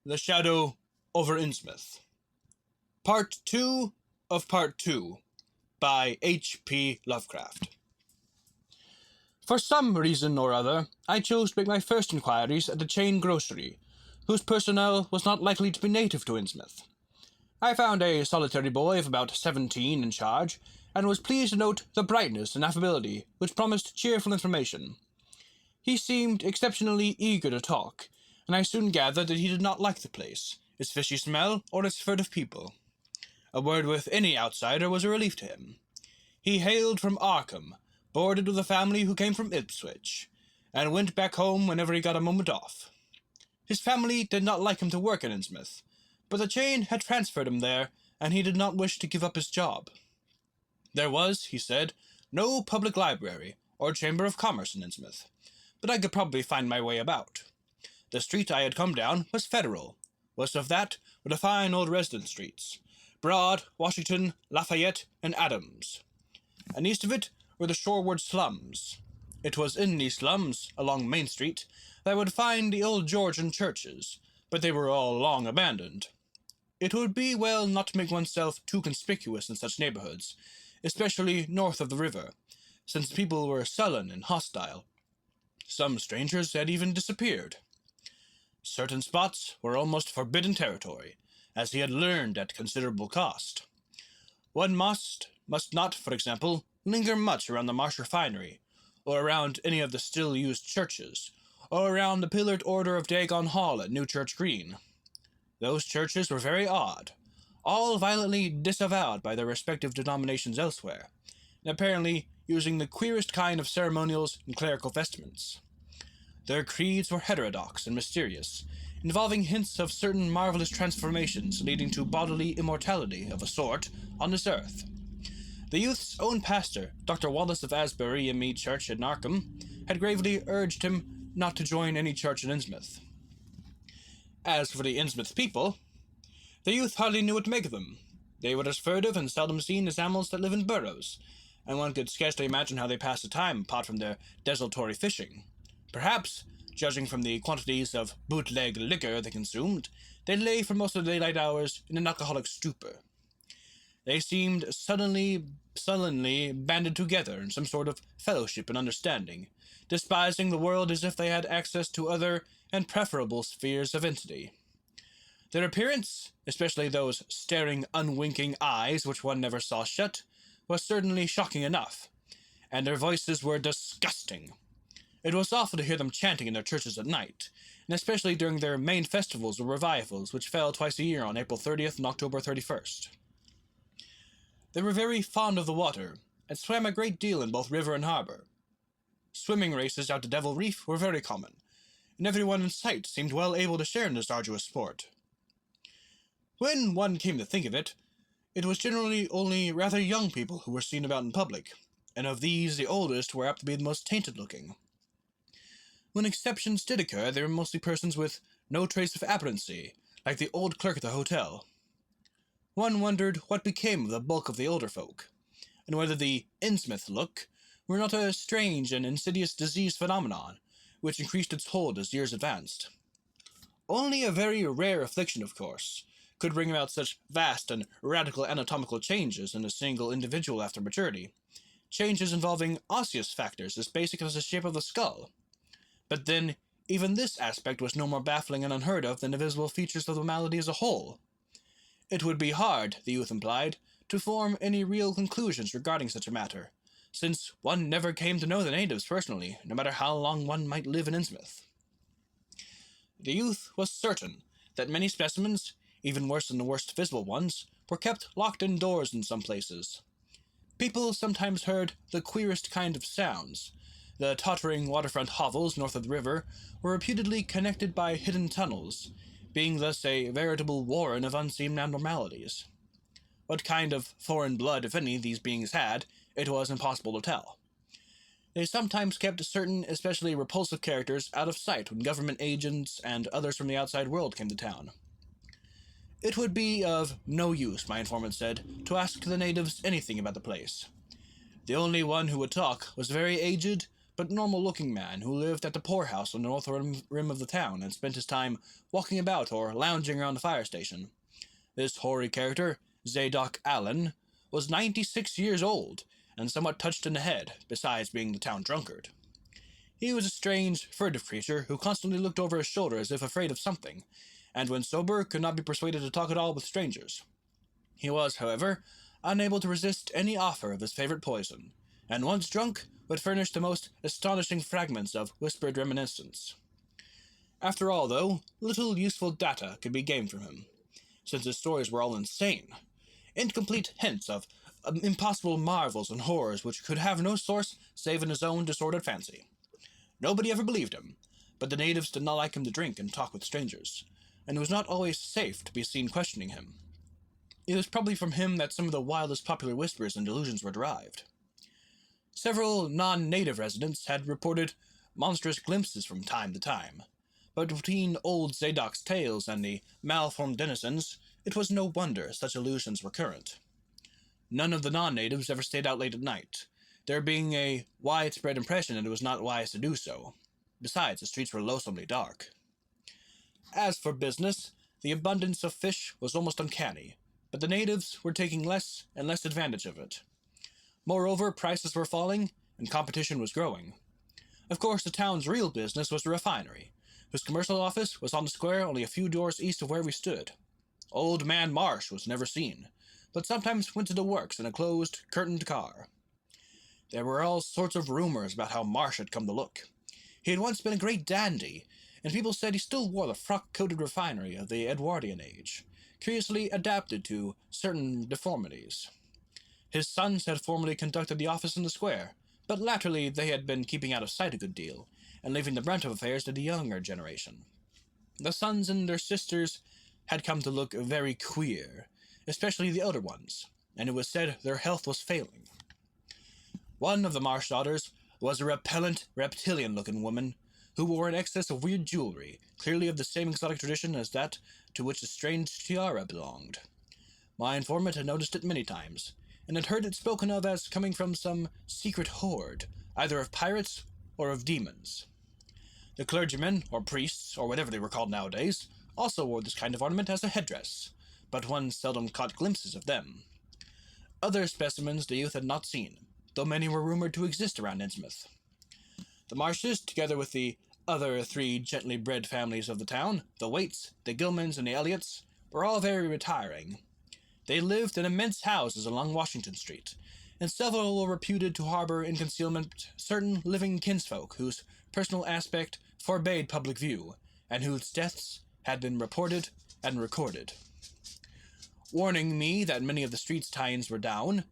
The Shadow over Innsmouth. Part 2 of Part 2 by H.P. Lovecraft. For some reason or other, I chose to make my first inquiries at a chain grocery, whose personnel was not likely to be native to Innsmouth. I found a solitary boy of about 17 in charge, and was pleased to note the brightness and affability which promised cheerful information. He seemed exceptionally eager to talk, and I soon gathered that he did not like the place, its fishy smell, or its furtive people. A word with any outsider was a relief to him. He hailed from Arkham, boarded with a family who came from Ipswich, and went back home whenever he got a moment off. His family did not like him to work in Innsmouth, but the chain had transferred him there, and he did not wish to give up his job. There was, he said, no public library or chamber of commerce in Innsmouth, but I could probably find my way about. The street I had come down was Federal. West of that were the fine old residence streets, Broad, Washington, Lafayette, and Adams. And east of it were the shoreward slums. It was in these slums, along Main Street, that I would find the old Georgian churches, but they were all long abandoned. It would be well not to make oneself too conspicuous in such neighborhoods, especially north of the river, since people were sullen and hostile. Some strangers had even disappeared. Certain spots were almost forbidden territory, as he had learned at considerable cost. One must not, for example, linger much around the Marsh Refinery, or around any of the still-used churches, or around the pillared order of Dagon Hall at New Church Green. Those churches were very odd, all violently disavowed by their respective denominations elsewhere, and apparently using the queerest kind of ceremonials and clerical vestments. Their creeds were heterodox and mysterious, involving hints of certain marvelous transformations leading to bodily immortality of a sort on this earth. The youth's own pastor, Dr. Wallace of Asbury in Mead Church at Narcombe, had gravely urged him not to join any church in Innsmouth. As for the Innsmouth people, the youth hardly knew what to make of them. They were as furtive and seldom seen as animals that live in burrows, and one could scarcely imagine how they passed the time apart from their desultory fishing. Perhaps, judging from the quantities of bootleg liquor they consumed, they lay for most of the daylight hours in an alcoholic stupor. They seemed sullenly banded together in some sort of fellowship and understanding, despising the world as if they had access to other and preferable spheres of entity. Their appearance, especially those staring, unwinking eyes which one never saw shut, was certainly shocking enough, and their voices were disgusting. It was awful to hear them chanting in their churches at night, and especially during their main festivals or revivals, which fell twice a year on April 30th and October 31st. They were very fond of the water, and swam a great deal in both river and harbor. Swimming races out to Devil Reef were very common, and everyone in sight seemed well able to share in this arduous sport. When one came to think of it, it was generally only rather young people who were seen about in public, and of these the oldest were apt to be the most tainted-looking. When exceptions did occur, they were mostly persons with no trace of apparency, like the old clerk at the hotel. One wondered what became of the bulk of the older folk, and whether the Innsmouth look were not a strange and insidious disease phenomenon, which increased its hold as years advanced. Only a very rare affliction, of course, could bring about such vast and radical anatomical changes in a single individual after maturity, changes involving osseous factors as basic as the shape of the skull. But then, even this aspect was no more baffling and unheard of than the visible features of the malady as a whole. It would be hard, the youth implied, to form any real conclusions regarding such a matter, since one never came to know the natives personally, no matter how long one might live in Innsmouth. The youth was certain that many specimens, even worse than the worst visible ones, were kept locked indoors in some places. People sometimes heard the queerest kind of sounds. The tottering waterfront hovels north of the river were reputedly connected by hidden tunnels, being thus a veritable warren of unseen abnormalities. What kind of foreign blood, if any, these beings had, it was impossible to tell. They sometimes kept certain especially repulsive characters out of sight when government agents and others from the outside world came to town. It would be of no use, my informant said, to ask the natives anything about the place. The only one who would talk was very aged, but normal-looking man who lived at the poorhouse on the north rim of the town and spent his time walking about or lounging around the fire station. This hoary character, Zadok Allen, was 96 years old and somewhat touched in the head, besides being the town drunkard. He was a strange, furtive creature who constantly looked over his shoulder as if afraid of something, and when sober could not be persuaded to talk at all with strangers. He was, however, unable to resist any offer of his favorite poison, and once drunk would furnish the most astonishing fragments of whispered reminiscence. After all, though, little useful data could be gained from him, since his stories were all insane, incomplete hints of impossible marvels and horrors which could have no source save in his own disordered fancy. Nobody ever believed him, but the natives did not like him to drink and talk with strangers, and it was not always safe to be seen questioning him. It was probably from him that some of the wildest popular whispers and delusions were derived. Several non-native residents had reported monstrous glimpses from time to time, but between old Zadok's tales and the malformed denizens, it was no wonder such illusions were current. None of the non-natives ever stayed out late at night, there being a widespread impression that it was not wise to do so. Besides, the streets were loathsomely dark. As for business, the abundance of fish was almost uncanny, but the natives were taking less and less advantage of it. Moreover, prices were falling, and competition was growing. Of course, the town's real business was the refinery, whose commercial office was on the square only a few doors east of where we stood. Old Man Marsh was never seen, but sometimes went to the works in a closed, curtained car. There were all sorts of rumors about how Marsh had come to look. He had once been a great dandy, and people said he still wore the frock-coated refinery of the Edwardian age, curiously adapted to certain deformities. His sons had formerly conducted the office in the square, but latterly they had been keeping out of sight a good deal, and leaving the brunt of affairs to the younger generation. The sons and their sisters had come to look very queer, especially the elder ones, and it was said their health was failing. One of the Marsh daughters was a repellent, reptilian-looking woman who wore an excess of weird jewelry, clearly of the same exotic tradition as that to which the strange tiara belonged. My informant had noticed it many times, and had heard it spoken of as coming from some secret horde, either of pirates or of demons. The clergymen, or priests, or whatever they were called nowadays, also wore this kind of ornament as a headdress, but one seldom caught glimpses of them. Other specimens the youth had not seen, though many were rumored to exist around Innsmouth. The Marshes, together with the other 3 gently bred families of the town, the Waits, the Gilmans, and the Elliots, were all very retiring. They lived in immense houses along Washington Street, and several were reputed to harbor in concealment certain living kinsfolk whose personal aspect forbade public view, and whose deaths had been reported and recorded. Warning me that many of the street's tie-ins were down,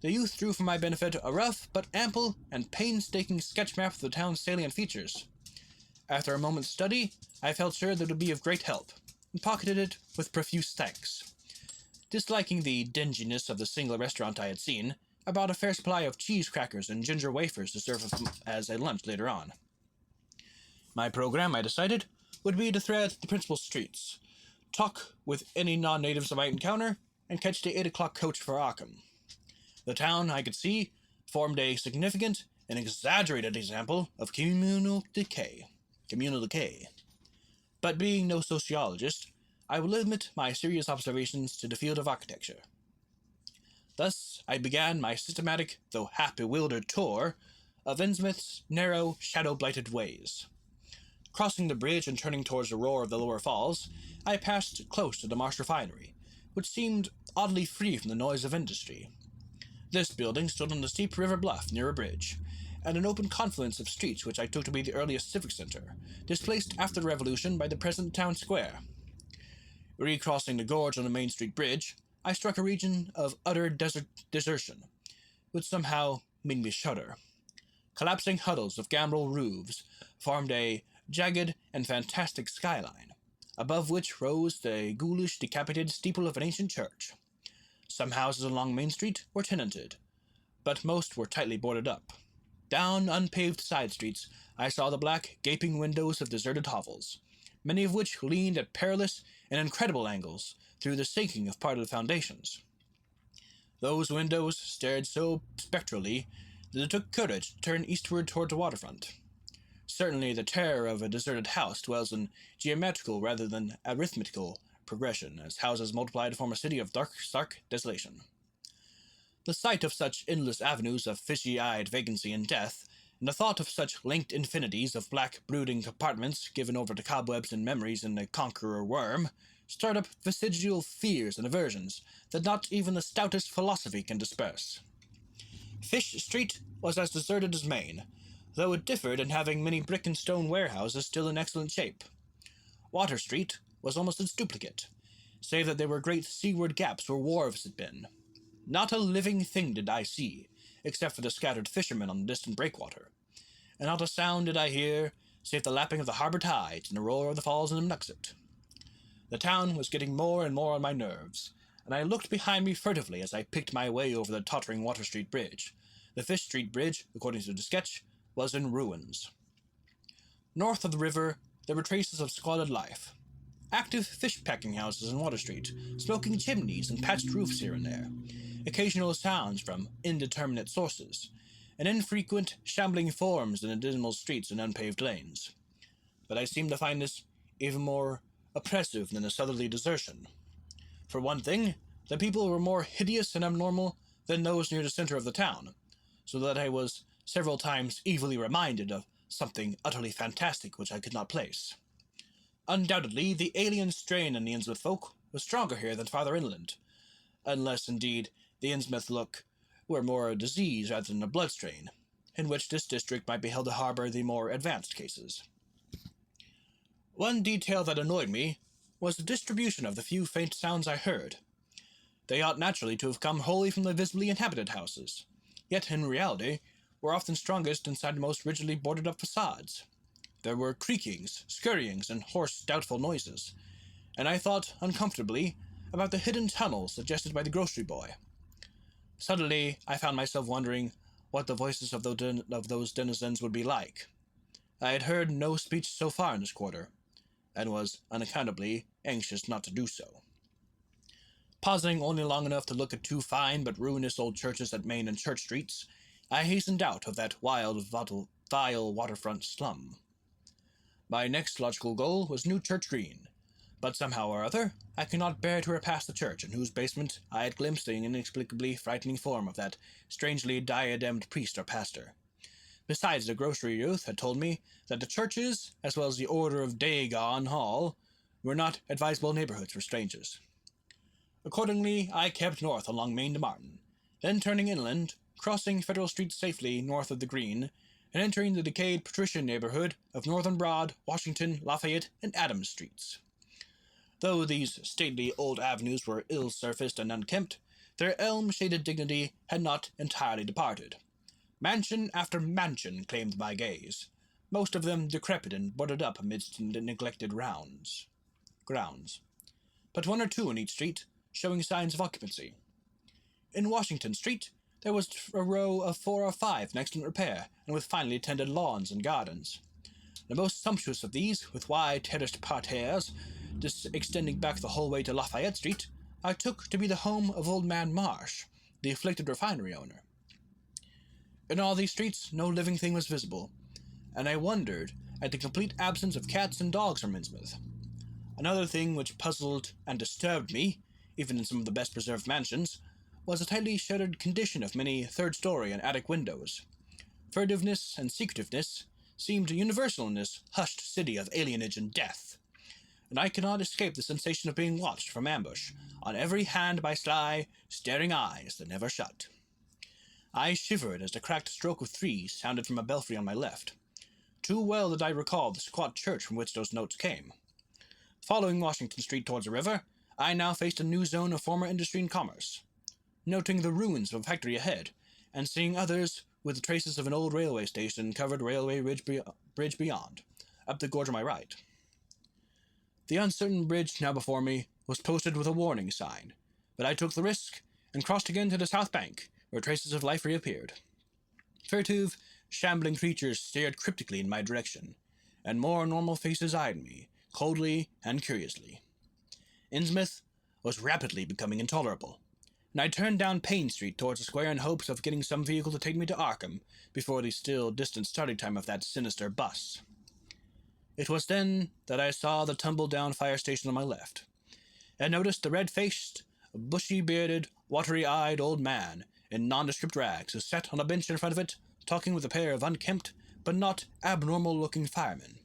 the youth drew for my benefit a rough but ample and painstaking sketch map of the town's salient features. After a moment's study, I felt sure that it would be of great help, and pocketed it with profuse thanks. Disliking the dinginess of the single restaurant I had seen, I bought a fair supply of cheese crackers and ginger wafers to serve as a lunch later on. My program, I decided, would be to thread the principal streets, talk with any non-natives I might encounter, and catch the 8 o'clock coach for Arkham. The town, I could see, formed a significant and exaggerated example of communal decay. But being no sociologist, I will limit my serious observations to the field of architecture. Thus, I began my systematic, though half-bewildered tour of Innsmouth's narrow, shadow-blighted ways. Crossing the bridge and turning towards the roar of the lower falls, I passed close to the Marsh refinery, which seemed oddly free from the noise of industry. This building stood on the steep river bluff near a bridge, and an open confluence of streets which I took to be the earliest civic center, displaced after the Revolution by the present town square. Recrossing the gorge on the Main Street Bridge, I struck a region of utter desertion, which somehow made me shudder. Collapsing huddles of gambrel roofs formed a jagged and fantastic skyline, above which rose the ghoulish, decapitated steeple of an ancient church. Some houses along Main Street were tenanted, but most were tightly boarded up. Down unpaved side streets, I saw the black, gaping windows of deserted hovels, many of which leaned at perilous and incredible angles through the sinking of part of the foundations. Those windows stared so spectrally that it took courage to turn eastward toward the waterfront. Certainly the terror of a deserted house dwells in geometrical rather than arithmetical progression, as houses multiply to form a city of dark, stark desolation. The sight of such endless avenues of fishy-eyed vacancy and death, and the thought of such linked infinities of black, brooding compartments given over to cobwebs and memories and a conqueror worm, stirred up vestigial fears and aversions that not even the stoutest philosophy can disperse. Fish Street was as deserted as Maine, though it differed in having many brick and stone warehouses still in excellent shape. Water Street was almost its duplicate, save that there were great seaward gaps where wharves had been. Not a living thing did I see, except for the scattered fishermen on the distant breakwater, and not a sound did I hear, save the lapping of the harbor tides and the roar of the falls in Innsmouth. The town was getting more and more on my nerves, and I looked behind me furtively as I picked my way over the tottering Water Street Bridge. The Fish Street Bridge, according to the sketch, was in ruins. North of the river, there were traces of squalid life. Active fish-packing houses in Water Street, smoking chimneys and patched roofs here and there, occasional sounds from indeterminate sources, and infrequent, shambling forms in the dismal streets and unpaved lanes. But I seemed to find this even more oppressive than the southerly desertion. For one thing, the people were more hideous and abnormal than those near the center of the town, so that I was several times evilly reminded of something utterly fantastic which I could not place. Undoubtedly, the alien strain in the Innsmouth folk was stronger here than farther inland, unless, indeed, the Innsmouth look were more a disease rather than a blood strain, in which this district might be held to harbor the more advanced cases. One detail that annoyed me was the distribution of the few faint sounds I heard. They ought naturally to have come wholly from the visibly inhabited houses, yet in reality were often strongest inside the most rigidly boarded-up facades. There were creakings, scurryings, and hoarse, doubtful noises, and I thought uncomfortably about the hidden tunnels suggested by the grocery boy. Suddenly, I found myself wondering what the voices of those denizens would be like. I had heard no speech so far in this quarter, and was unaccountably anxious not to do so. Pausing only long enough to look at two fine but ruinous old churches at Main and Church Streets, I hastened out of that wild, vile waterfront slum. My next logical goal was New Church Green, but somehow or other I could not bear to repass the church in whose basement I had glimpsed the inexplicably frightening form of that strangely diademed priest or pastor. Besides, the grocery youth had told me that the churches, as well as the Order of Dagon Hall, were not advisable neighborhoods for strangers. Accordingly, I kept north along Main to Martin, then turning inland, crossing Federal Street safely north of the Green, and entering the decayed patrician neighborhood of Northern Broad, Washington, Lafayette, and Adams Streets. Though these stately old avenues were ill-surfaced and unkempt, their elm-shaded dignity had not entirely departed. Mansion after mansion claimed my gaze, most of them decrepit and boarded up amidst neglected grounds. But one or two in each street showing signs of occupancy. In Washington Street, there was a row of 4 or 5 in excellent repair, and with finely tended lawns and gardens. The most sumptuous of these, with wide terraced parterres, extending back the whole way to Lafayette Street, I took to be the home of old man Marsh, the afflicted refinery owner. In all these streets, no living thing was visible, and I wondered at the complete absence of cats and dogs from Innsmouth. Another thing which puzzled and disturbed me, even in some of the best-preserved mansions, was the tightly shuttered condition of many third-story and attic windows. Furtiveness and secretiveness seemed universal in this hushed city of alienage and death, and I could not escape the sensation of being watched from ambush on every hand by sly, staring eyes that never shut. I shivered as the cracked stroke of 3 sounded from a belfry on my left. Too well did I recall the squat church from which those notes came. Following Washington Street towards the river, I now faced a new zone of former industry and commerce. Noting the ruins of a factory ahead, and seeing others with the traces of an old railway station covered railway bridge beyond, up the gorge on my right. The uncertain bridge now before me was posted with a warning sign, but I took the risk and crossed again to the south bank, where traces of life reappeared. Furtive, shambling creatures stared cryptically in my direction, and more normal faces eyed me, coldly and curiously. Innsmouth was rapidly becoming intolerable, and I turned down Payne Street towards the square in hopes of getting some vehicle to take me to Arkham before the still distant starting time of that sinister bus. It was then that I saw the tumble-down fire station on my left, and noticed the red-faced, bushy-bearded, watery-eyed old man in nondescript rags who sat on a bench in front of it, talking with a pair of unkempt but not abnormal-looking firemen.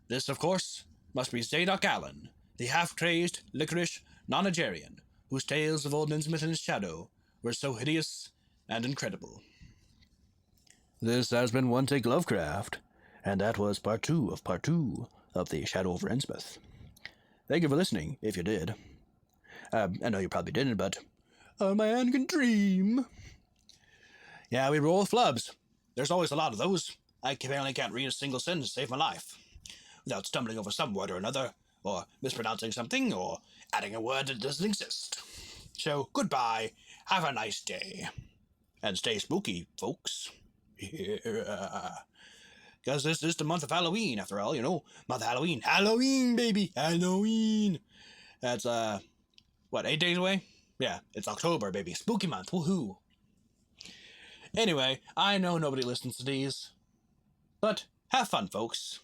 This, of course, must be Zadok Allen, the half-crazed, licorice nonagerian, whose tales of old Innsmouth and his shadow were so hideous and incredible. This has been One Take Lovecraft, and that was part 2 of the Shadow over Innsmouth. Thank you for listening, if you did. I know you probably didn't, but a man can dream. Yeah, we roll FLUBS. There's always a lot of those. I apparently can't read a single sentence to save my life without stumbling over some word or another, or mispronouncing something, or adding a word that doesn't exist. So, goodbye, have a nice day, and stay spooky, folks. Because this is the month of Halloween, after all, you know, month of Halloween. Halloween, baby, Halloween. That's, 8 days away? Yeah, it's October, baby, spooky month, woohoo. Anyway, I know nobody listens to these, but have fun, folks.